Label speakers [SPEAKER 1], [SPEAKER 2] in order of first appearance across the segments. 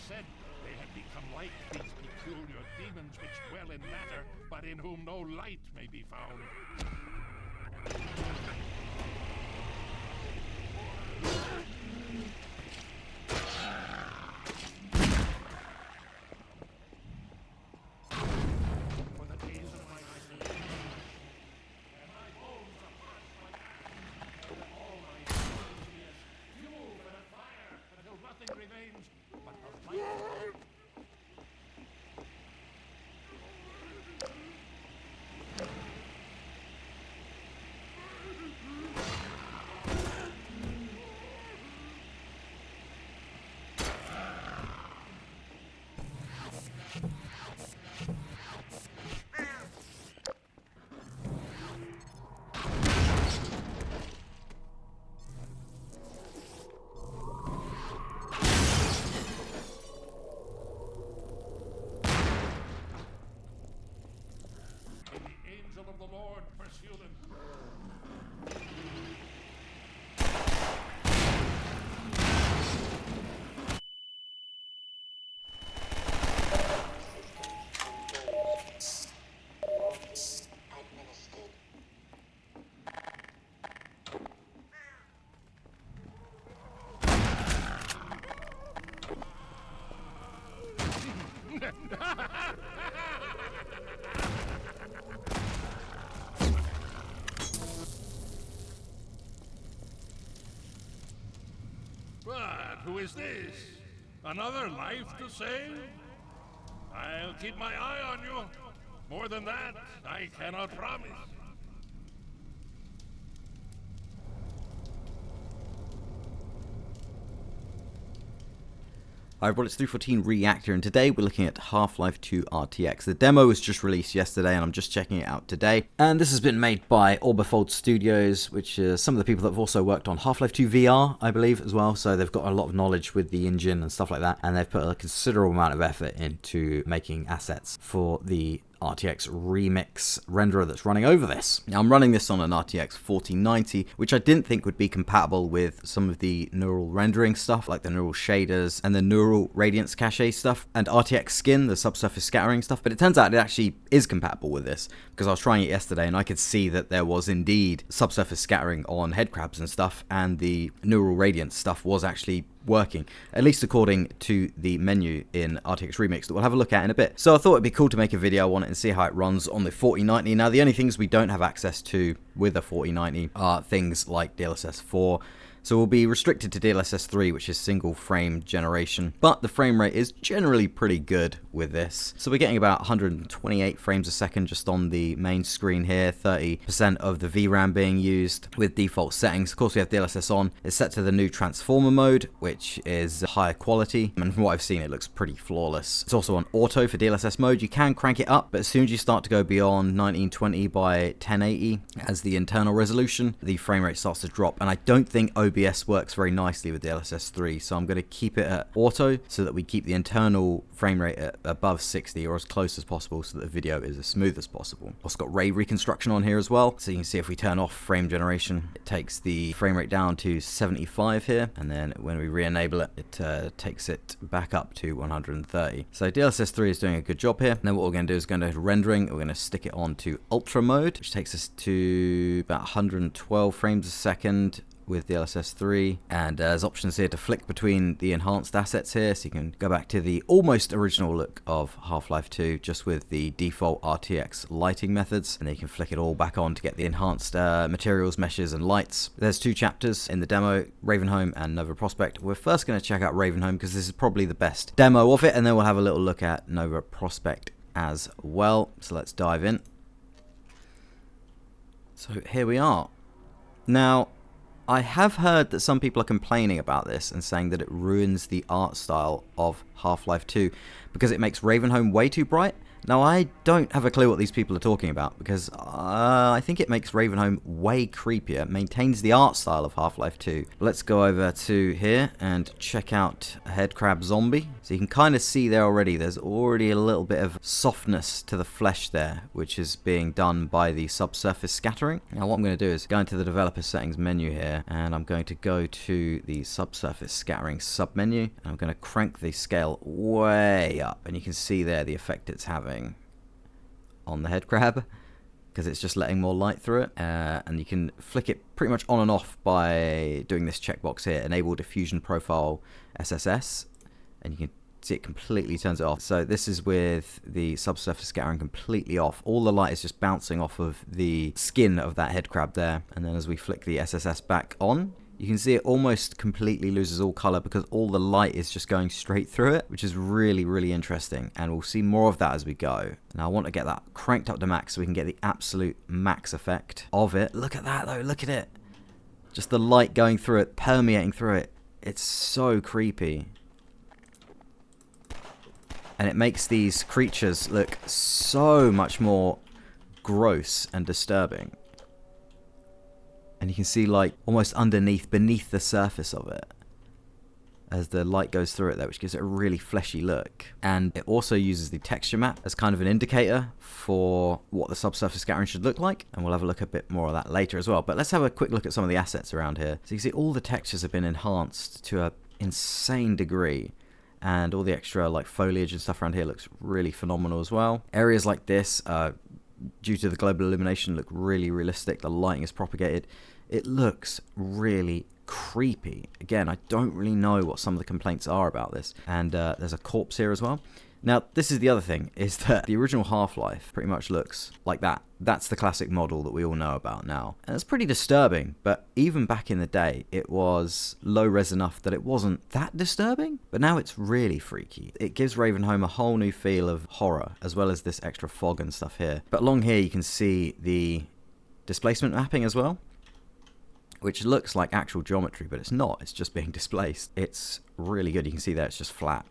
[SPEAKER 1] said, they had become like these peculiar demons which dwell in matter, but in whom no light may be found. For the days of my sleep, and my bones are parched like ash, and all my bones be as fuel and a fire, until nothing remains but the light. Of the Lord pursue them. But who is this? Another life to save? I'll keep my eye on you. More than that, I cannot promise.
[SPEAKER 2] Hi everyone, it's 314 Reactor, and today we're looking at Half-Life 2 RTX. The demo was just released yesterday and I'm just checking it out today. And this has been made by Orbifold Studios, which is some of the people that have also worked on Half-Life 2 VR, I believe, as well. So they've got a lot of knowledge with the engine and stuff like that. And they've put a considerable amount of effort into making assets for the RTX remix renderer that's running over this. Now, I'm running this on an RTX 4090, which I didn't think would be compatible with some of the neural rendering stuff, like the neural shaders and the neural Radiance cache stuff, and RTX Skin, the subsurface scattering stuff, but it turns out it actually is compatible with this, because I was trying it yesterday and I could see that there was indeed subsurface scattering on headcrabs and stuff, and the neural Radiance stuff was actually working, at least according to the menu in RTX Remix that we'll have a look at in a bit. So I thought it'd be cool to make a video on it and see how it runs on the 4090. Now, the only things we don't have access to with a 4090 are things like DLSS 4. So we'll be restricted to DLSS 3, which is single frame generation, but the frame rate is generally pretty good with this. So we're getting about 128 frames a second just on the main screen here, 30% of the VRAM being used with default settings. Of course, we have DLSS on. It's set to the new transformer mode, which is higher quality, and from what I've seen, it looks pretty flawless. It's also on auto for DLSS mode. You can crank it up, but as soon as you start to go beyond 1920 by 1080 as the internal resolution, the frame rate starts to drop, and I don't think OBS works very nicely with DLSS 3, so I'm going to keep it at auto so that we keep the internal frame rate at above 60 or as close as possible so that the video is as smooth as possible. Also got ray reconstruction on here as well, so you can see if we turn off frame generation, it takes the frame rate down to 75 here, and then when we re-enable it, it takes it back up to 130. So DLSS 3 is doing a good job here. And then what we're going to do is go to rendering. We're going to stick it on to ultra mode, which takes us to about 112 frames a second with DLSS 3, and there's options here to flick between the enhanced assets here, so you can go back to the almost original look of Half-Life 2 just with the default RTX lighting methods, and then you can flick it all back on to get the enhanced materials, meshes and lights. There's two chapters in the demo, Ravenholm and Nova Prospekt. We're first going to check out Ravenholm because this is probably the best demo of it, and then we'll have a little look at Nova Prospekt as well. So let's dive in. So here we are. Now, I have heard that some people are complaining about this and saying that it ruins the art style of Half-Life 2 because it makes Ravenholm way too bright Now, I don't have a clue what these people are talking about, because I think it makes Ravenholm way creepier, maintains the art style of Half-Life 2. Let's go over to here and check out a headcrab zombie. So you can kind of see there already, there's already a little bit of softness to the flesh there, which is being done by the subsurface scattering. Now what I'm going to do is go into the developer settings menu here, and I'm going to go to the subsurface scattering sub-menu, and I'm going to crank the scale way up, and you can see there the effect it's having on the head crab, because it's just letting more light through it, and you can flick it pretty much on and off by doing this checkbox here, enable diffusion profile SSS, and you can see it completely turns it off. So this is with the subsurface scattering completely off. All the light is just bouncing off of the skin of that head crab there, and then as we flick the SSS back on, you can see it almost completely loses all color because all the light is just going straight through it, which is really, really interesting. And we'll see more of that as we go. Now I want to get that cranked up to max so we can get the absolute max effect of it. Look at that though, look at it. Just the light going through it, permeating through it. It's so creepy. And it makes these creatures look so much more gross and disturbing. And you can see like almost beneath the surface of it as the light goes through it there, which gives it a really fleshy look. And it also uses the texture map as kind of an indicator for what the subsurface scattering should look like. And we'll have a look a bit more of that later as well. But let's have a quick look at some of the assets around here. So you can see all the textures have been enhanced to an insane degree. And all the extra like foliage and stuff around here looks really phenomenal as well. Areas like this, due to the global illumination, look really realistic. The lighting is propagated. It looks really creepy. Again, I don't really know what some of the complaints are about this. And there's a corpse here as well. Now, this is the other thing, is that the original Half-Life pretty much looks like that. That's the classic model that we all know about now. And it's pretty disturbing, but even back in the day, it was low-res enough that it wasn't that disturbing. But now it's really freaky. It gives Ravenholm a whole new feel of horror, as well as this extra fog and stuff here. But along here, you can see the displacement mapping as well, which looks like actual geometry, but it's not. It's just being displaced. It's really good. You can see there it's just flat.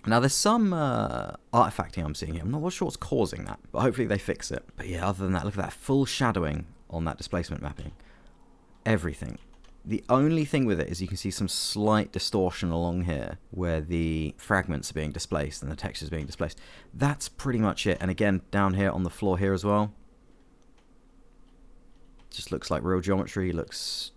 [SPEAKER 2] Now, there's some artifacting I'm seeing here. I'm not sure what's causing that, but hopefully they fix it. But yeah, other than that, look at that full shadowing on that displacement mapping. Everything. The only thing with it is you can see some slight distortion along here where the fragments are being displaced and the textures being displaced. That's pretty much it. And again, down here on the floor here as well. Just looks like real geometry. Looks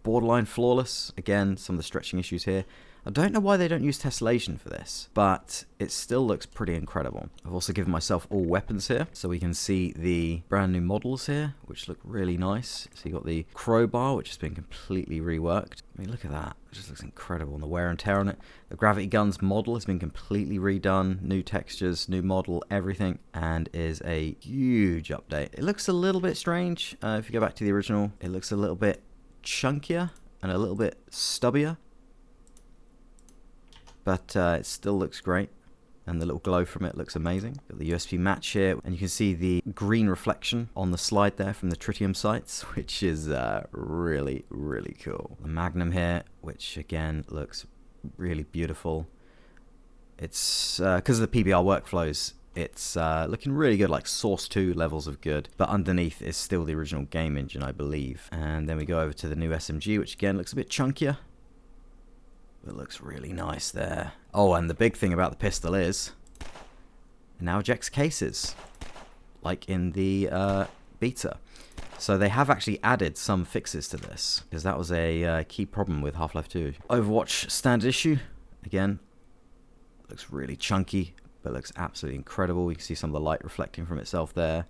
[SPEAKER 2] borderline flawless. Again, some of the stretching issues here. I don't know why they don't use tessellation for this, but it still looks pretty incredible. I've also given myself all weapons here, so we can see the brand new models here, which look really nice. So you got the crowbar, which has been completely reworked. I mean, look at that. It just looks incredible, and the wear and tear on it. The gravity guns model has been completely redone. New textures, new model, everything, and is a huge update. It looks a little bit strange. If you go back to the original, it looks a little bit chunkier and a little bit stubbier. But it still looks great, and the little glow from it looks amazing. Got the USB match here, and you can see the green reflection on the slide there from the tritium sites, which is really, really cool. The Magnum here, which again looks really beautiful. It's because of the PBR workflows, it's looking really good, like Source 2 levels of good, but underneath is still the original game engine, I believe. And then we go over to the new SMG, which again looks a bit chunkier. It looks really nice there. Oh, and the big thing about the pistol is it now ejects cases, like in the beta. So they have actually added some fixes to this, because that was a key problem with Half-Life 2. Overwatch standard issue, again, looks really chunky, but looks absolutely incredible. You can see some of the light reflecting from itself there.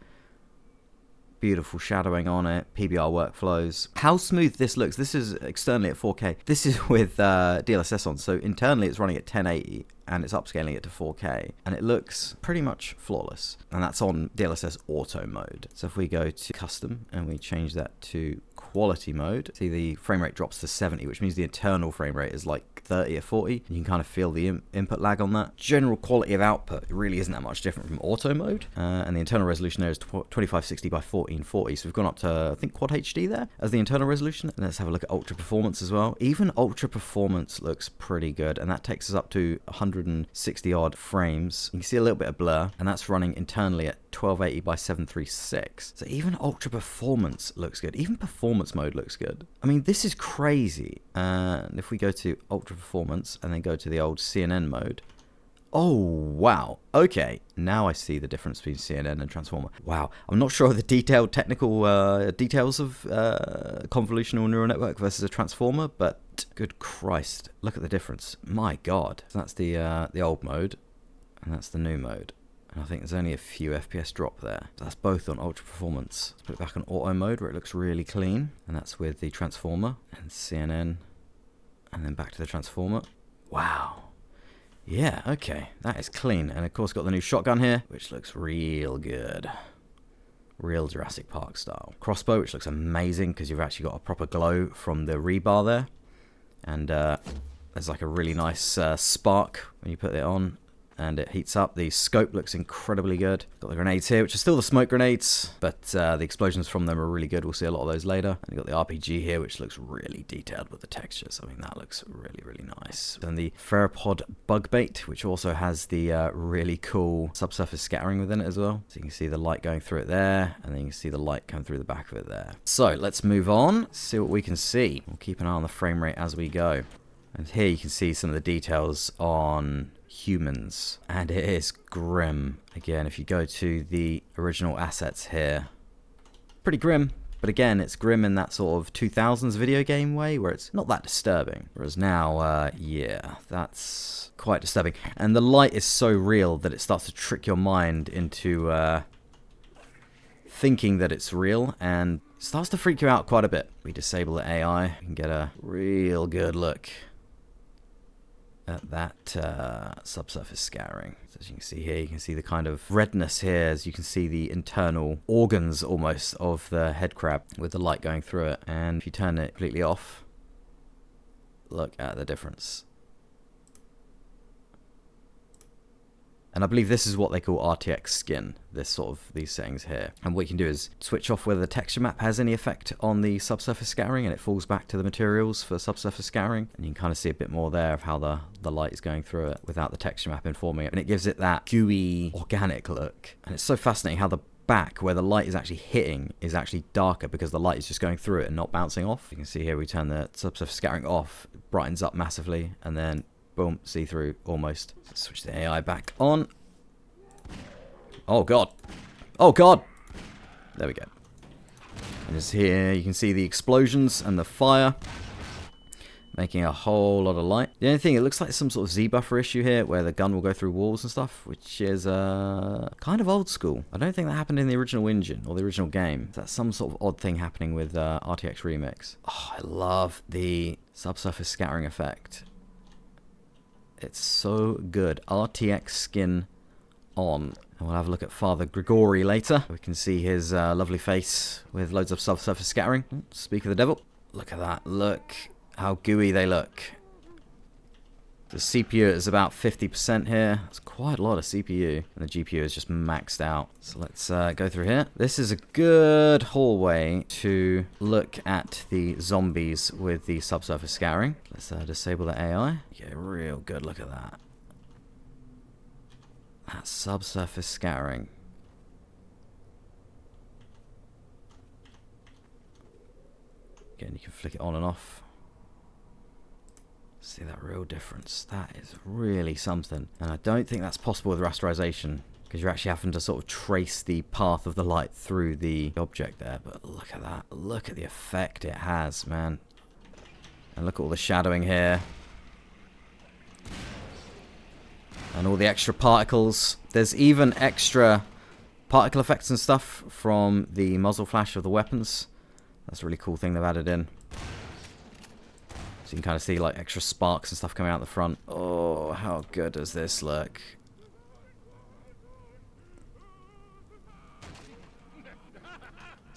[SPEAKER 2] Beautiful shadowing on it, PBR workflows. How smooth this looks. This is externally at 4K. This is with DLSS on, so internally it's running at 1080 and it's upscaling it to 4K, and it looks pretty much flawless. And that's on DLSS auto mode. So if we go to custom and we change that to quality mode, see the frame rate drops to 70, which means the internal frame rate is like 30 or 40. You can kind of feel the input lag on that. General quality of output, it really isn't that much different from auto mode. And the internal resolution there is 2560 by 1440. So we've gone up to, I think, Quad HD there as the internal resolution. And let's have a look at ultra performance as well. Even ultra performance looks pretty good, and that takes us up to 100 160 odd frames. You can see a little bit of blur, and that's running internally at 1280 by 736. So even ultra performance looks good. Even performance mode looks good. I mean, this is crazy. And if we go to ultra performance and then go to the old CNN mode, oh, wow. Okay, now I see the difference between CNN and Transformer. Wow, I'm not sure of the detailed technical details of convolutional neural network versus a Transformer, but good Christ, look at the difference. My God. So that's the old mode, and that's the new mode. And I think there's only a few FPS drop there. So that's both on ultra performance. Let's put it back on auto mode where it looks really clean, and that's with the Transformer and CNN, and then back to the Transformer. Wow. Yeah, okay, that is clean. And of course got the new shotgun here, which looks real good. Real Jurassic Park style. Crossbow, which looks amazing because you've actually got a proper glow from the rebar there. And there's like a really nice spark when you put it on, and it heats up. The scope looks incredibly good. Got the grenades here, which are still the smoke grenades, but the explosions from them are really good. We'll see a lot of those later. And you've got the RPG here, which looks really detailed with the textures. I mean, that looks really, really nice. Then the Theropod bug bait, which also has the really cool subsurface scattering within it as well. So you can see the light going through it there, and then you can see the light come through the back of it there. So let's move on, see what we can see. We'll keep an eye on the frame rate as we go. And here you can see some of the details on humans, and it is grim. Again, if you go to the original assets here, pretty grim, but again, it's grim in that sort of 2000s video game way where it's not that disturbing. Whereas now, yeah, that's quite disturbing. And the light is so real that it starts to trick your mind into thinking that it's real, and starts to freak you out quite a bit. We disable the AI, you can get a real good look at that subsurface scattering. So as you can see here, you can see the kind of redness here, as you can see the internal organs almost of the head crab with the light going through it. And if you turn it completely off, look at the difference. And I believe this is what they call RTX skin, these settings here. And what you can do is switch off whether the texture map has any effect on the subsurface scattering, and it falls back to the materials for subsurface scattering. And you can kind of see a bit more there of how the light is going through it without the texture map informing it. And it gives it that gooey, organic look. And it's so fascinating how the back, where the light is actually hitting, is actually darker because the light is just going through it and not bouncing off. You can see here we turn the subsurface scattering off, it brightens up massively, and then boom, see-through almost. Let's switch the AI back on. Oh god. Oh god. There we go. And just here you can see the explosions and the fire making a whole lot of light. The only thing, it looks like some sort of Z-buffer issue here where the gun will go through walls and stuff, which is kind of old school. I don't think that happened in the original engine or the original game. That's some sort of odd thing happening with RTX Remix. Oh, I love the subsurface scattering effect. It's so good. RTX skin on. And we'll have a look at Father Grigori later. We can see his lovely face with loads of subsurface scattering. Speak of the devil. Look at that. Look how gooey they look. The CPU is about 50% here. That's quite a lot of CPU. And the GPU is just maxed out. So let's go through here. This is a good hallway to look at the zombies with the subsurface scattering. Let's disable the AI. Get a real good look at that. That subsurface scattering. Again, you can flick it on and off. See that real difference. That is really something. And I don't think that's possible with rasterization, because you're actually having to sort of trace the path of the light through the object there. But look at that. Look at the effect it has, man. And look at all the shadowing here. And all the extra particles. There's even extra particle effects and stuff from the muzzle flash of the weapons. That's a really cool thing they've added in. So you can kind of see like extra sparks and stuff coming out the front. Oh, how good does this look?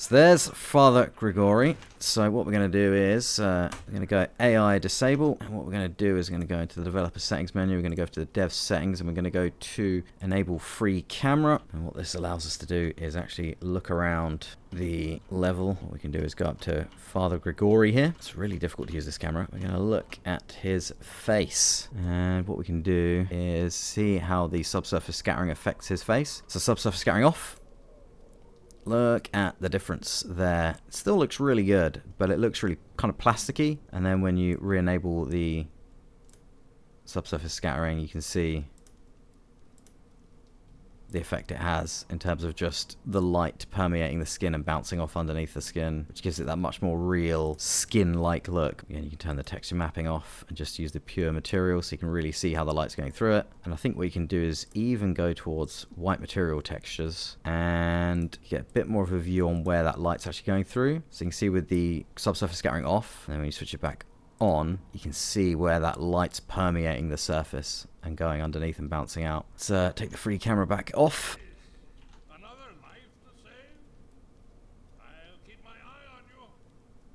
[SPEAKER 2] So there's Father Grigori. So what we're going to do is we're going to go AI disable, and what we're going to do is we're going to go into the developer settings menu. We're going to go to the dev settings, and we're going to go to enable free camera. And what this allows us to do is actually look around the level. What we can do is go up to Father Grigori here. It's really difficult to use this camera. We're going to look at his face, and what we can do is see how the subsurface scattering affects his face. So subsurface scattering off. Look at the difference there. It still looks really good, but it looks really kind of plasticky. And then when you re-enable the subsurface scattering, you can see the effect it has in terms of just the light permeating the skin and bouncing off underneath the skin, which gives it that much more real skin-like look. Again, you can turn the texture mapping off and just use the pure material so you can really see how the light's going through it. And I think what you can do is even go towards white material textures and get a bit more of a view on where that light's actually going through. So you can see with the subsurface scattering off, and then when you switch it back on, you can see where that light's permeating the surface and going underneath and bouncing out. Let's take the free camera back off.
[SPEAKER 1] Another life to save? I'll keep my eye on you.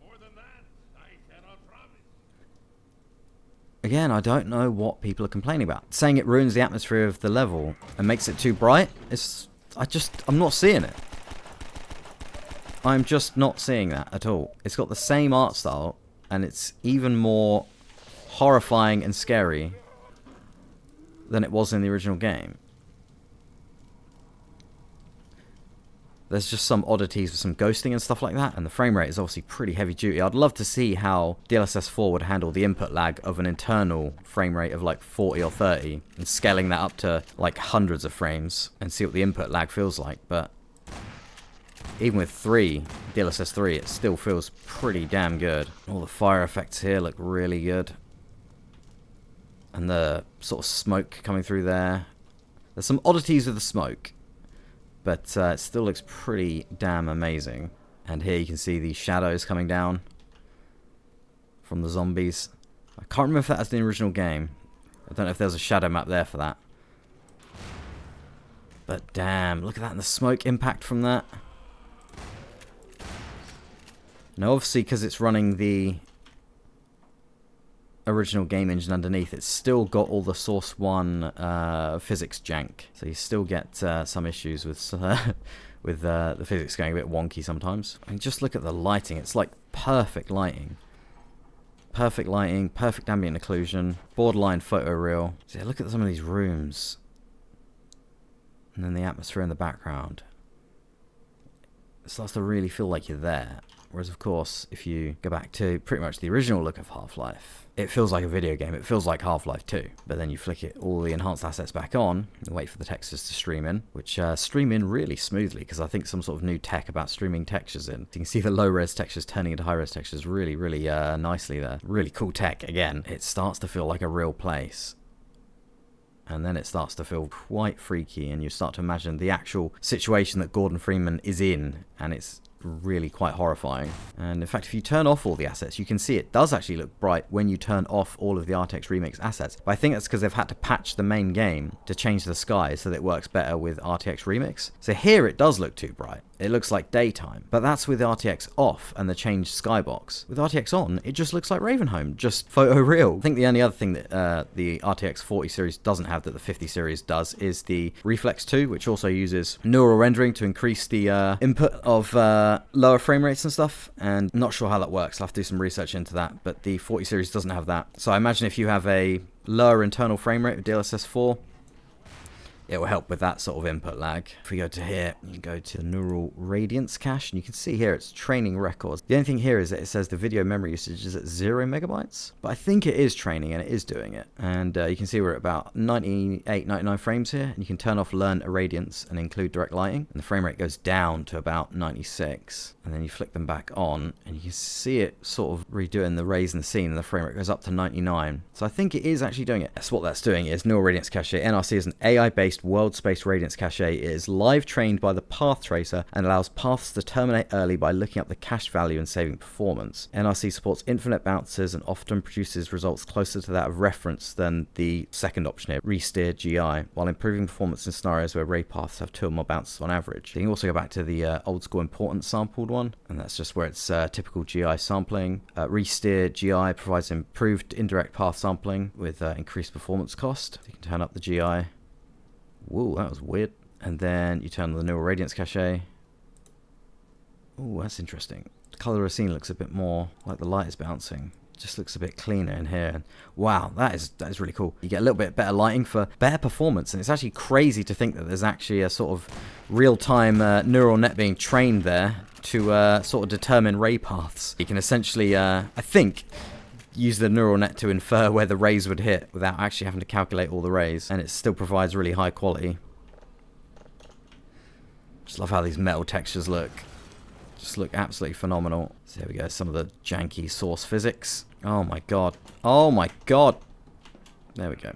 [SPEAKER 1] More than that, I cannot promise.
[SPEAKER 2] Again, I don't know what people are complaining about. Saying it ruins the atmosphere of the level and makes it too bright, I'm not seeing it. I'm just not seeing that at all. It's got the same art style, and it's even more horrifying and scary than it was in the original game. There's just some oddities with some ghosting and stuff like that, and the frame rate is obviously pretty heavy duty. I'd love to see how DLSS 4 would handle the input lag of an internal frame rate of like 40 or 30, and scaling that up to like hundreds of frames, and see what the input lag feels like. But even with DLSS 3, it still feels pretty damn good. All the fire effects here look really good. And the sort of smoke coming through there. There's some oddities with the smoke, but it still looks pretty damn amazing. And here you can see the shadows coming down from the zombies. I can't remember if that was the original game. I don't know if there's a shadow map there for that. But damn, look at that, and the smoke impact from that. Now obviously, because it's running the original game engine underneath, it's still got all the Source 1 physics jank. So you still get some issues with the physics going a bit wonky sometimes. I mean, just look at the lighting. It's like perfect lighting. Perfect lighting, perfect ambient occlusion, borderline photoreal. So yeah, look at some of these rooms. And then the atmosphere in the background. It starts to really feel like you're there. Whereas, of course, if you go back to pretty much the original look of Half-Life, it feels like a video game. It feels like Half-Life 2. But then you flick all the enhanced assets back on and wait for the textures to stream in, which stream in really smoothly, because I think some sort of new tech about streaming textures in. You can see the low-res textures turning into high-res textures really, really nicely there. Really cool tech. Again, it starts to feel like a real place. And then it starts to feel quite freaky, and you start to imagine the actual situation that Gordon Freeman is in, and it's really quite horrifying. And in fact, if you turn off all the assets, you can see it does actually look bright when you turn off all of the RTX Remix assets. But I think that's because they've had to patch the main game to change the sky so that it works better with RTX Remix. So here it does look too bright. It looks like daytime. But that's with RTX off and the changed skybox. With RTX on, it just looks like Ravenholm, just photoreal. I think the only other thing that the RTX 40 series doesn't have that the 50 series does is the Reflex 2, which also uses neural rendering to increase the input of lower frame rates and stuff, and I'm not sure how that works. I'll have to do some research into that, but the 40 series doesn't have that. So I imagine if you have a lower internal frame rate with DLSS 4, it will help with that sort of input lag. If we go to here, you can go to the neural Radiance cache, and you can see here it's training records. The only thing here is that it says the video memory usage is at 0 megabytes, but I think it is training and it is doing it. And you can see we're at about 98, 99 frames here, and you can turn off Learn Irradiance and include direct lighting, and the frame rate goes down to about 96. And then you flick them back on, and you can see it sort of redoing the raise in the scene, and the frame rate goes up to 99. So I think it is actually doing it. That's what that's doing is neural Radiance cache. NRC is an AI-based based world space radiance cache. It is live trained by the path tracer and allows paths to terminate early by looking up the cache value and saving performance. NRC supports infinite bounces and often produces results closer to that of reference than the second option here, Resteer GI, while improving performance in scenarios where ray paths have 2 or more bounces on average. You can also go back to the old school importance sampled one, and that's just where it's typical GI sampling. Resteer GI provides improved indirect path sampling with increased performance cost. You can turn up the GI. Whoa, that was weird. And then you turn on the neural radiance cache. Oh, that's interesting. The color of the scene looks a bit more like the light is bouncing. Just looks a bit cleaner in here. And wow, that is really cool. You get a little bit better lighting for better performance, and it's actually crazy to think that there's actually a sort of real-time neural net being trained there to sort of determine ray paths. You can essentially, I think, use the neural net to infer where the rays would hit without actually having to calculate all the rays, and it still provides really high quality. Just love how these metal textures look. Just look absolutely phenomenal. So there we go, some of the janky source physics. Oh my god. Oh my god. There we go.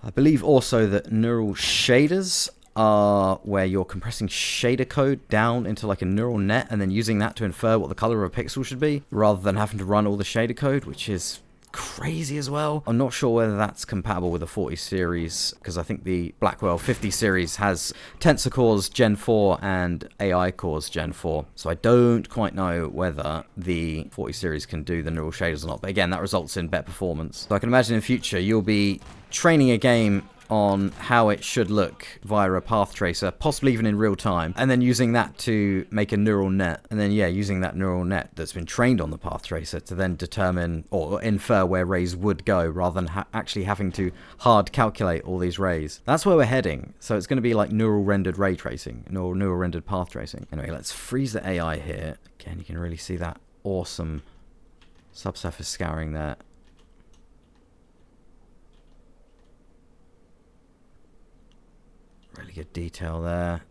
[SPEAKER 2] I believe also that neural shaders are where you're compressing shader code down into like a neural net and then using that to infer what the color of a pixel should be, rather than having to run all the shader code, which is crazy as well. I'm not sure whether that's compatible with the 40 series, because I think the Blackwell 50 series has Tensor Cores Gen 4 and AI Cores Gen 4. So I don't quite know whether the 40 series can do the neural shaders or not. But again, that results in better performance. So I can imagine in future you'll be training a game on how it should look via a path tracer, possibly even in real time, and then using that to make a neural net, and then using that neural net that's been trained on the path tracer to then determine or infer where rays would go, rather than actually having to hard calculate all these rays. That's where we're heading. So it's going to be like neural rendered ray tracing, neural rendered path tracing. Anyway, let's freeze the AI here. Again, you can really see that awesome subsurface scouring there. Really good detail there.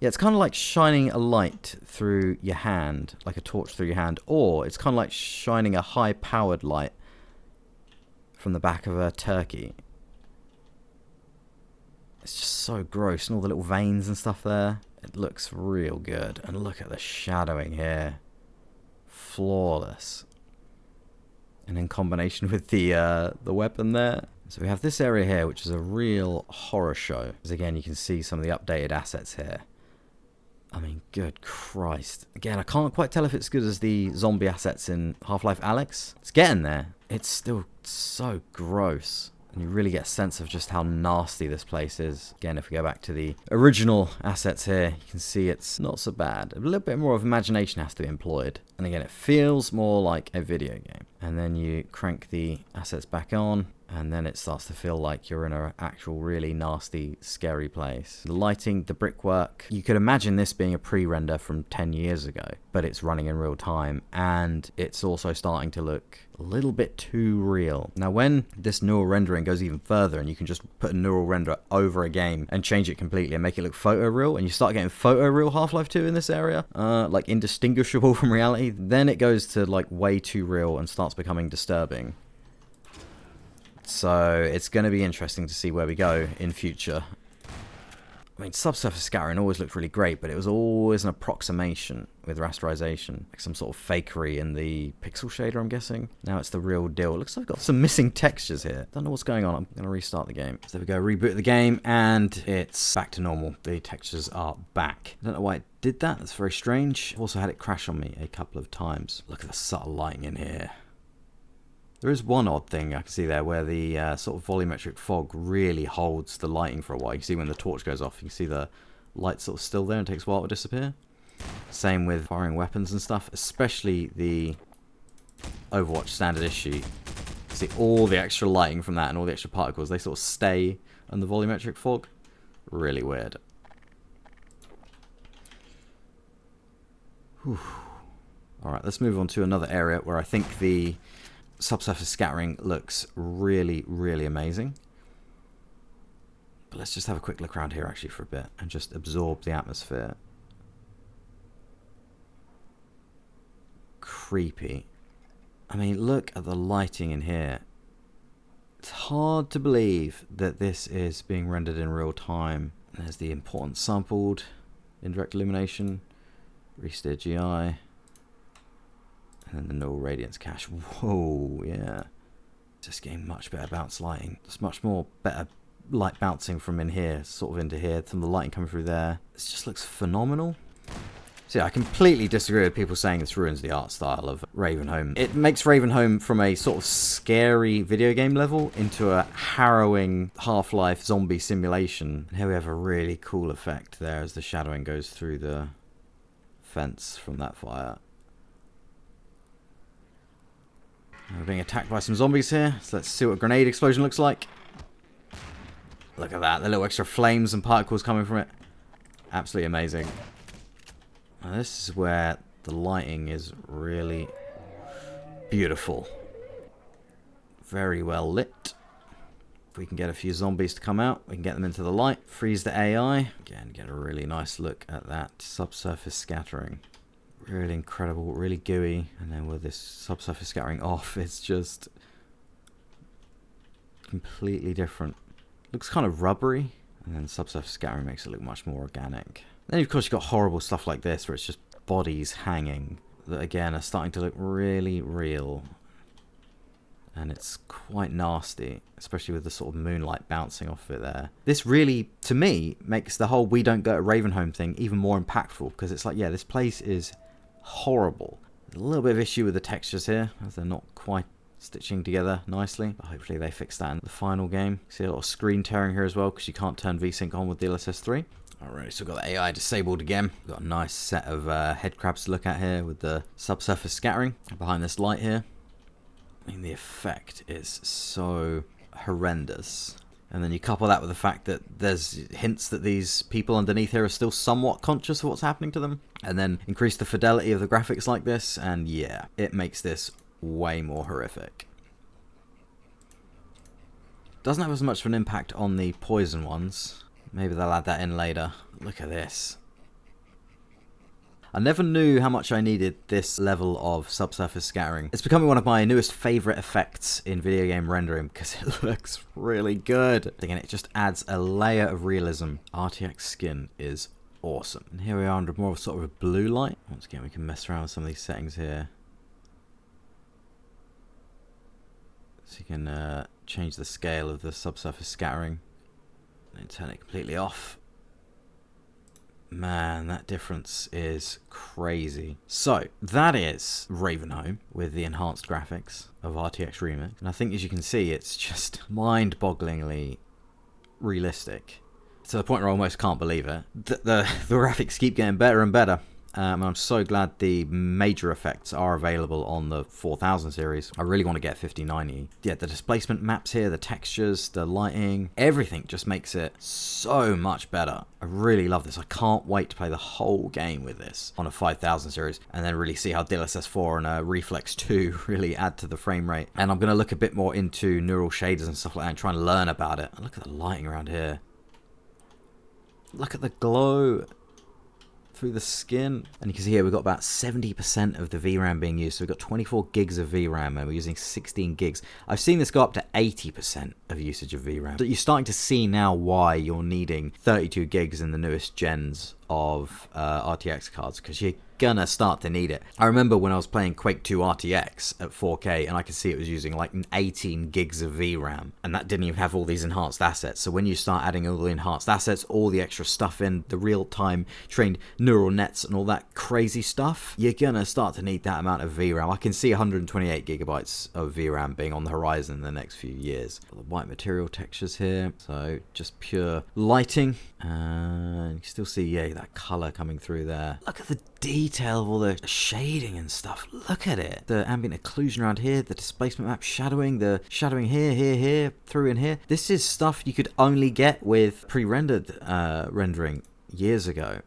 [SPEAKER 2] Yeah, it's kind of like shining a light through your hand, like a torch through your hand, or it's kind of like shining a high-powered light from the back of a turkey. It's just so gross, and all the little veins and stuff there. It looks real good. And look at the shadowing here. Flawless. And in combination with the weapon there. So we have this area here, which is a real horror show. Because again, you can see some of the updated assets here. I mean, good Christ. Again, I can't quite tell if it's good as the zombie assets in Half-Life Alyx. It's getting there. It's still so gross. And you really get a sense of just how nasty this place is. Again, if we go back to the original assets here, you can see it's not so bad. A little bit more of imagination has to be employed. And again, it feels more like a video game. And then you crank the assets back on, and then it starts to feel like you're in an actual really nasty, scary place. The lighting, the brickwork, you could imagine this being a pre-render from 10 years ago, but it's running in real time, and it's also starting to look a little bit too real. Now, when this neural rendering goes even further, and you can just put a neural render over a game and change it completely and make it look photoreal, and you start getting photoreal Half-Life 2 in this area, like indistinguishable from reality, then it goes to like way too real and starts becoming disturbing. So it's going to be interesting to see where we go in future. I mean, subsurface scattering always looked really great, but it was always an approximation with rasterization. Like some sort of fakery in the pixel shader, I'm guessing. Now it's the real deal. It looks like I've got some missing textures here. Don't know what's going on. I'm going to restart the game. So there we go, reboot the game, and it's back to normal. The textures are back. I don't know why it did that. That's very strange. I've also had it crash on me a couple of times. Look at the subtle lighting in here. There is one odd thing I can see there where the sort of volumetric fog really holds the lighting for a while. You can see when the torch goes off, you can see the light sort of still there and it takes a while to disappear. Same with firing weapons and stuff, especially the Overwatch standard issue. You see all the extra lighting from that and all the extra particles, they sort of stay on the volumetric fog. Really weird. Alright, let's move on to another area where I think the subsurface scattering looks really, really amazing. But let's just have a quick look around here actually for a bit and just absorb the atmosphere. Creepy. I mean, look at the lighting in here. It's hard to believe that this is being rendered in real time. There's the important sampled indirect illumination, resteer GI, and then the null radiance cache. Whoa, yeah. Just getting much better bounce lighting. It's much more better light bouncing from in here, sort of into here. Some of the lighting coming through there. It just looks phenomenal. So yeah, I completely disagree with people saying this ruins the art style of Ravenholm. It makes Ravenholm from a sort of scary video game level into a harrowing Half-Life zombie simulation. And here we have a really cool effect there as the shadowing goes through the fence from that fire. We're being attacked by some zombies here, so let's see what a grenade explosion looks like. Look at that, the little extra flames and particles coming from it. Absolutely amazing. Now this is where the lighting is really beautiful. Very well lit. If we can get a few zombies to come out, we can get them into the light. Freeze the AI. Again, get a really nice look at that subsurface scattering. Really incredible, really gooey. And then with this subsurface scattering off, it's just completely different. Looks kind of rubbery. And then subsurface scattering makes it look much more organic. Then of course you've got horrible stuff like this where it's just bodies hanging that again are starting to look really real. And it's quite nasty, especially with the sort of moonlight bouncing off it there. This really, to me, makes the whole we don't go to Ravenholm thing even more impactful, because it's like, yeah, this place is horrible. There's a little bit of issue with the textures here, as they're not quite stitching together nicely, but hopefully they fix that in the final game. See a lot of screen tearing here as well, because you can't turn VSync on with DLSS 3. Alright, so we've got the AI disabled again. We've got a nice set of head crabs to look at here with the subsurface scattering behind this light here. I mean, the effect is so horrendous. And then you couple that with the fact that there's hints that these people underneath here are still somewhat conscious of what's happening to them. And then increase the fidelity of the graphics like this, and yeah, it makes this way more horrific. Doesn't have as much of an impact on the poison ones. Maybe they'll add that in later. Look at this. I never knew how much I needed this level of subsurface scattering. It's becoming one of my newest favourite effects in video game rendering because it looks really good. And it just adds a layer of realism. RTX skin is awesome. And here we are under more of sort of a blue light. Once again, we can mess around with some of these settings here. So you can change the scale of the subsurface scattering. And turn it completely off. Man, that difference is crazy. So, that is Ravenholm with the enhanced graphics of RTX Remix. And I think, as you can see, it's just mind-bogglingly realistic. To the point where I almost can't believe it. The graphics keep getting better and better. And I'm so glad the major effects are available on the 4000 series. I really want to get 5090. Yeah, the displacement maps here, the textures, the lighting, everything just makes it so much better. I really love this. I can't wait to play the whole game with this on a 5000 series and then really see how DLSS 4 and Reflex 2 really add to the frame rate. And I'm going to look a bit more into neural shaders and stuff like that and try and learn about it. Look at the lighting around here. Look at the glow through the skin. And you can see here we've got about 70% of the VRAM being used. So we've got 24 gigs of VRAM and we're using 16 gigs. I've seen this go up to 80% of usage of VRAM. So you're starting to see now why you're needing 32 gigs in the newest gens of RTX cards, because you're gonna start to need it. I remember when I was playing Quake 2 RTX at 4K and I could see it was using like 18 gigs of VRAM, and that didn't even have all these enhanced assets. So when you start adding all the enhanced assets, all the extra stuff in, the real-time trained neural nets and all that crazy stuff, you're gonna start to need that amount of VRAM. I can see 128 gigabytes of VRAM being on the horizon in the next few years. Got the white material textures here, so just pure lighting, and you can still see, yeah, that color coming through there. Look at the detail of all the shading and stuff. Look at it. The ambient occlusion around here, the displacement map shadowing, the shadowing here, through in here. This is stuff you could only get with pre-rendered rendering years ago.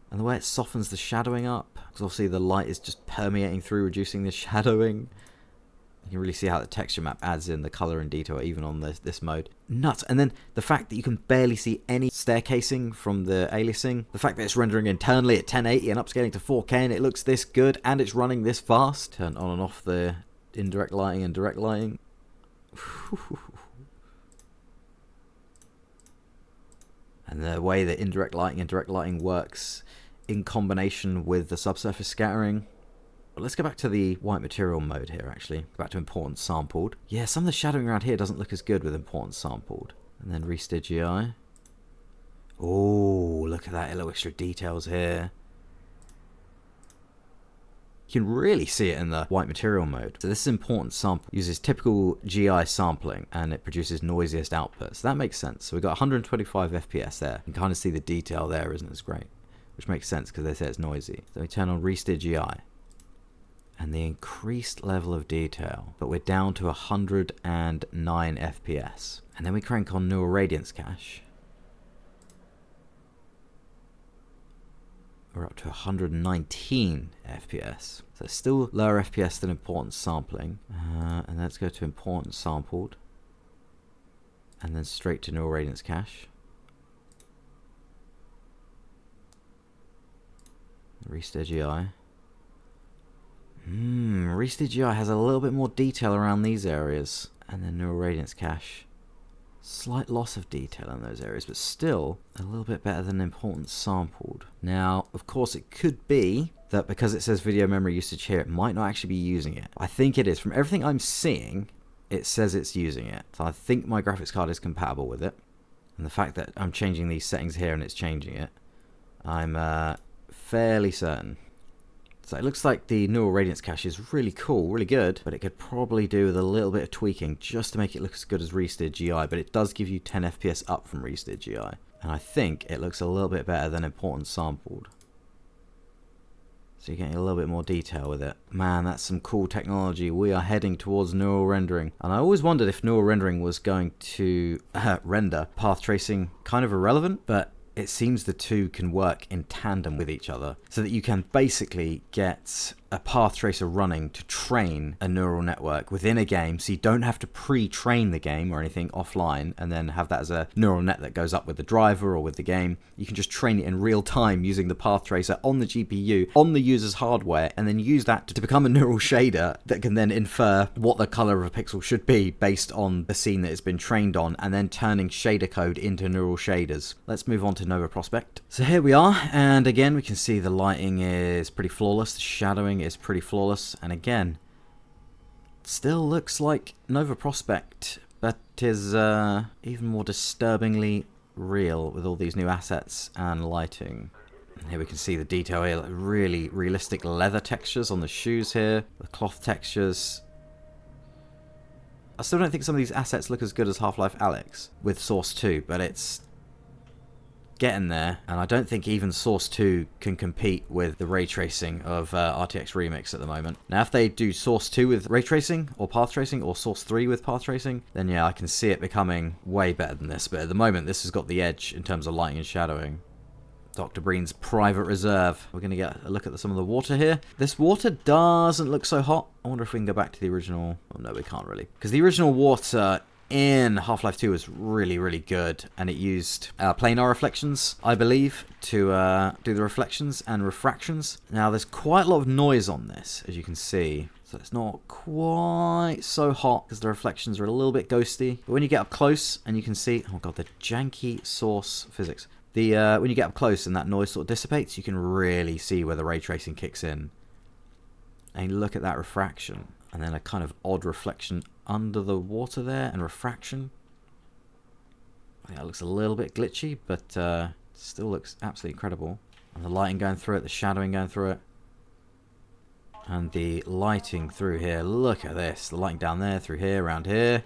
[SPEAKER 2] And the way it softens the shadowing up, because obviously the light is just permeating through, reducing the shadowing. You can really see how the texture map adds in the color and detail even on this mode. Nuts. And then the fact that you can barely see any staircasing from the aliasing. The fact that it's rendering internally at 1080 and upscaling to 4K and it looks this good and it's running this fast. Turn on and off the indirect lighting and direct lighting. And the way that indirect lighting and direct lighting works in combination with the subsurface scattering. But let's go back to the white material mode here, actually. Go back to important sampled. Yeah, some of the shadowing around here doesn't look as good with important sampled. And then RTXDI. Oh, look at that, little extra details here. You can really see it in the white material mode. So this is important sample. Uses typical GI sampling and it produces noisiest output. So that makes sense. So we've got 125 FPS there. You can kind of see the detail there isn't as great. Which makes sense because they say it's noisy. So we turn on RTXDI. And the increased level of detail. But we're down to 109 FPS. And then we crank on neural radiance cache. We're up to 119 FPS. So it's still lower FPS than important sampling. And let's go to important sampled. And then straight to neural radiance cache. RTXDI. RTXDI has a little bit more detail around these areas. And then neural radiance cache. Slight loss of detail in those areas, but still a little bit better than important sampled. Now, of course, it could be that because it says video memory usage here, it might not actually be using it. I think it is. From everything I'm seeing, it says it's using it. So I think my graphics card is compatible with it. And the fact that I'm changing these settings here and it's changing it, I'm fairly certain. So it looks like the neural radiance cache is really cool, really good, but it could probably do with a little bit of tweaking just to make it look as good as RTXDI, but it does give you 10 FPS up from RTXDI. And I think it looks a little bit better than important sampled. So you're getting a little bit more detail with it. Man, that's some cool technology. We are heading towards neural rendering. And I always wondered if neural rendering was going to render path tracing kind of irrelevant, but it seems the two can work in tandem with each other so that you can basically get a path tracer running to train a neural network within a game, so you don't have to pre-train the game or anything offline and then have that as a neural net that goes up with the driver or with the game. You can just train it in real time using the path tracer on the GPU, on the user's hardware, and then use that to become a neural shader that can then infer what the color of a pixel should be based on the scene that it's been trained on, and then turning shader code into neural shaders. Let's move on to Nova Prospekt. So here we are, and again we can see the lighting is pretty flawless, the shadowing is pretty flawless, and again still looks like Nova Prospekt, but is even more disturbingly real with all these new assets and lighting. And here we can see the detail here, like really realistic leather textures on the shoes here, the cloth textures. I still don't think some of these assets look as good as Half-Life Alyx with Source 2, but it's getting there, and I don't think even Source 2 can compete with the ray tracing of RTX Remix at the moment. Now if they do Source 2 with ray tracing or path tracing, or Source 3 with path tracing, then yeah, I can see it becoming way better than this, but at the moment this has got the edge in terms of lighting and shadowing. Dr. Breen's private reserve. We're going to get a look at some of the water here. This water doesn't look so hot. I wonder if we can go back to the original. Oh no, we can't really, because the original water in Half-Life 2 was really, really good, and it used planar reflections, I believe, to do the reflections and refractions. Now, there's quite a lot of noise on this, as you can see, so it's not quite so hot because the reflections are a little bit ghosty. But when you get up close and you can see, oh god, the janky source physics. When you get up close and that noise sort of dissipates, you can really see where the ray tracing kicks in. And look at that refraction, and then a kind of odd reflection under the water there, and refraction. I think that looks a little bit glitchy, but still looks absolutely incredible. And the lighting going through it, the shadowing going through it, and the lighting through here. Look at this, the lighting down there, through here, around here.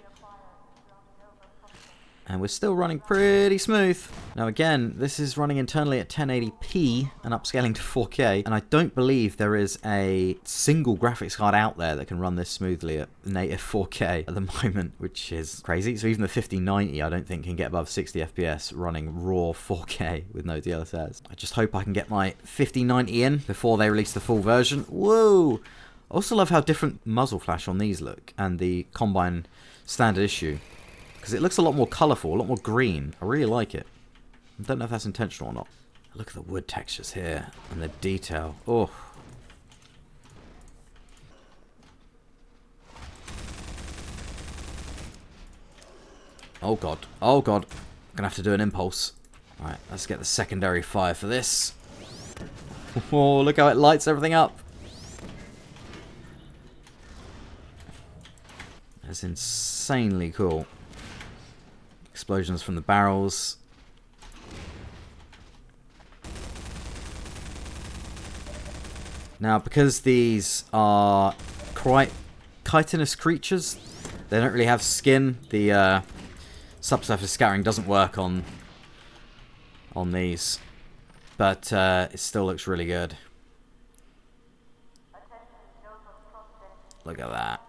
[SPEAKER 2] And we're still running pretty smooth. Now again, this is running internally at 1080p and upscaling to 4K. And I don't believe there is a single graphics card out there that can run this smoothly at native 4K at the moment, which is crazy. So even the 5090 I don't think can get above 60 FPS running raw 4K with no DLSS. I just hope I can get my 5090 in before they release the full version. Whoa! I also love how different muzzle flash on these look, and the Combine standard issue. Because it looks a lot more colourful, a lot more green. I really like it. I don't know if that's intentional or not. Look at the wood textures here and the detail. Oh. Oh god. Oh god. I'm gonna have to do an impulse. Alright, let's get the secondary fire for this. Oh, look how it lights everything up. That's insanely cool. Explosions from the barrels. Now, because these are quite chitinous creatures, they don't really have skin. The subsurface scattering doesn't work on these, but it still looks really good. Look at that.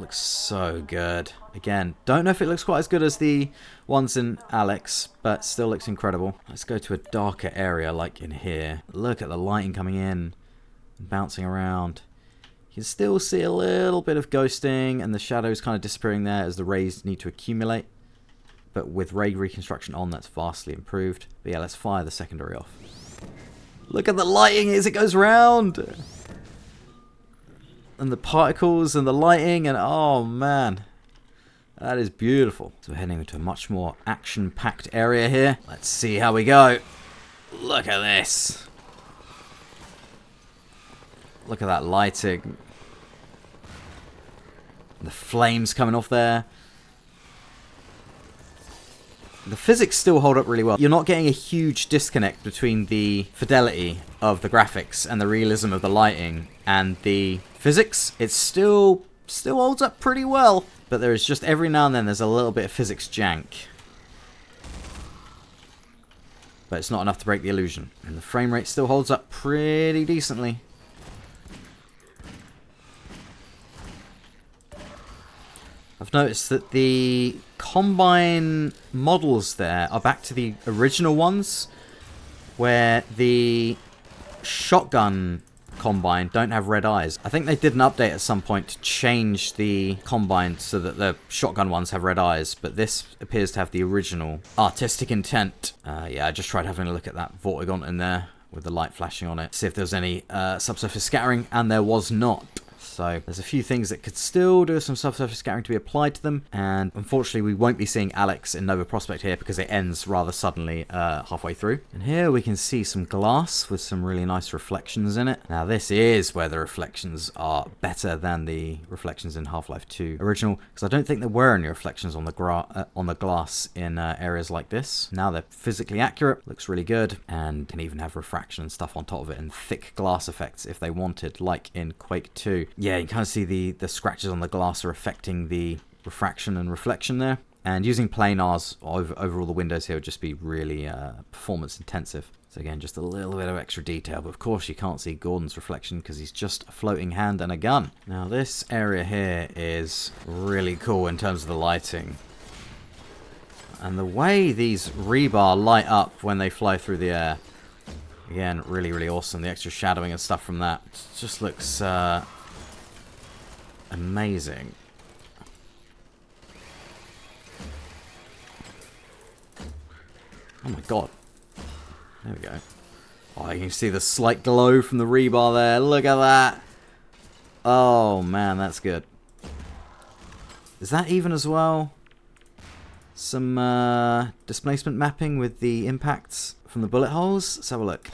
[SPEAKER 2] Looks so good. Again, don't know if it looks quite as good as the ones in Alex, but still looks incredible. Let's go to a darker area like in here. Look at the lighting coming in and bouncing around. You can still see a little bit of ghosting and the shadows kind of disappearing there as the rays need to accumulate. But with ray reconstruction on, that's vastly improved. But yeah, let's fire the secondary off. Look at the lighting as it goes round! And the particles and the lighting, and oh man, that is beautiful. So we're heading into a much more action-packed area here. Let's see how we go. Look at this. Look at that lighting. The flames coming off there. The physics still hold up really well. You're not getting a huge disconnect between the fidelity of the graphics and the realism of the lighting and the physics. It still holds up pretty well, but there is just every now and then there's a little bit of physics jank. But it's not enough to break the illusion. And the frame rate still holds up pretty decently. I've noticed that the Combine models there are back to the original ones, where the shotgun Combine don't have red eyes. I think they did an update at some point to change the Combine so that the shotgun ones have red eyes, but this appears to have the original artistic intent. Yeah, I just tried having a look at that Vortigaunt in there with the light flashing on it, see if there was any subsurface scattering, and there was not. So there's a few things that could still do some subsurface scattering to be applied to them, and unfortunately we won't be seeing Alex in Nova Prospekt here because it ends rather suddenly halfway through. And here we can see some glass with some really nice reflections in it. Now this is where the reflections are better than the reflections in Half-Life 2 original, because I don't think there were any reflections on the glass in areas like this. Now they're physically accurate, looks really good, and can even have refraction and stuff on top of it and thick glass effects if they wanted, like in Quake 2. Yeah, you can kind of see the scratches on the glass are affecting the refraction and reflection there. And using planars over all the windows here would just be really performance intensive. So again, just a little bit of extra detail. But of course you can't see Gordon's reflection because he's just a floating hand and a gun. Now this area here is really cool in terms of the lighting. And the way these rebar light up when they fly through the air. Again, really, really awesome. The extra shadowing and stuff from that just looks amazing. Oh my god. There we go. Oh, you can see the slight glow from the rebar there. Look at that. Oh man, that's good. Is that even as well? Some displacement mapping with the impacts from the bullet holes. Let's have a look.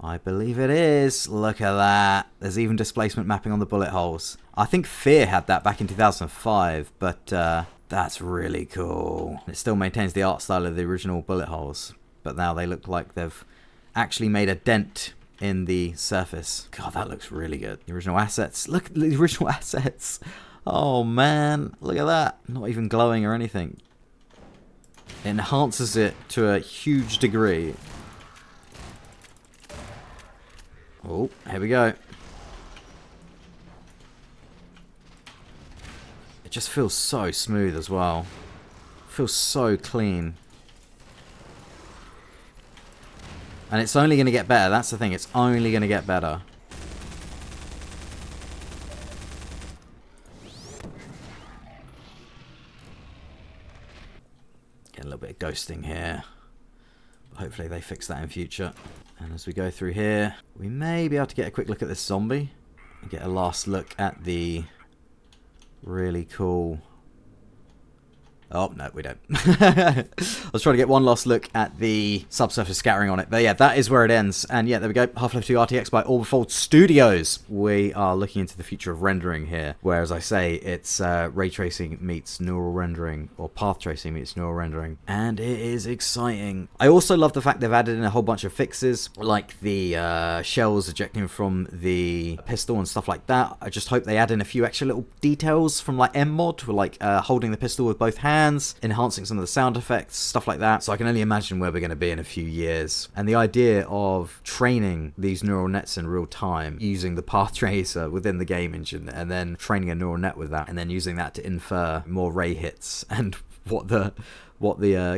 [SPEAKER 2] I believe it is. Look at that. There's even displacement mapping on the bullet holes. I think Fear had that back in 2005, but that's really cool. It still maintains the art style of the original bullet holes, but now they look like they've actually made a dent in the surface. God, that looks really good. The original assets. Look at the original assets. Oh man, look at that. Not even glowing or anything. It enhances it to a huge degree. Oh, here we go. It just feels so smooth as well. Feels so clean. And it's only going to get better. That's the thing. It's only going to get better. Get a little bit of ghosting here. Hopefully they fix that in future. And as we go through here, we may be able to get a quick look at this zombie. And get a last look at the really cool Oh, no, we don't. I was trying to get one last look at the subsurface scattering on it. But yeah, that is where it ends. And yeah, there we go. Half-Life 2 RTX by Orbifold Studios. We are looking into the future of rendering here, where, as I say, it's ray tracing meets neural rendering, or path tracing meets neural rendering. And it is exciting. I also love the fact they've added in a whole bunch of fixes, like the shells ejecting from the pistol and stuff like that. I just hope they add in a few extra little details from like M-Mod, like holding the pistol with both hands, enhancing some of the sound effects, stuff like that. So I can only imagine where we're going to be in a few years. And the idea of training these neural nets in real time using the path tracer within the game engine, and then training a neural net with that, and then using that to infer more ray hits and what the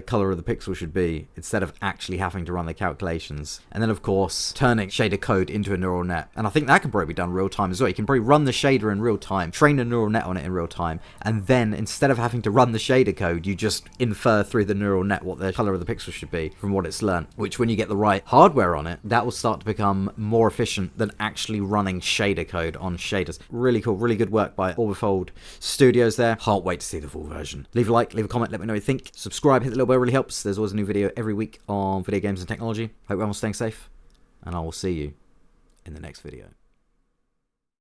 [SPEAKER 2] color of the pixel should be, instead of actually having to run the calculations. And then, of course, turning shader code into a neural net. And I think that can probably be done real time as well. You can probably run the shader in real time, train a neural net on it in real time, and then instead of having to run the shader code, you just infer through the neural net what the color of the pixel should be from what it's learned. Which, when you get the right hardware on it, that will start to become more efficient than actually running shader code on shaders. Really cool, really good work by Orbifold Studios there. Can't wait to see the full version. Leave a like, leave a comment, let me know what you think. Subscribe, hit the little bell, really helps. There's always a new video every week on video games and technology. Hope everyone's staying safe, and I will see you in the next video.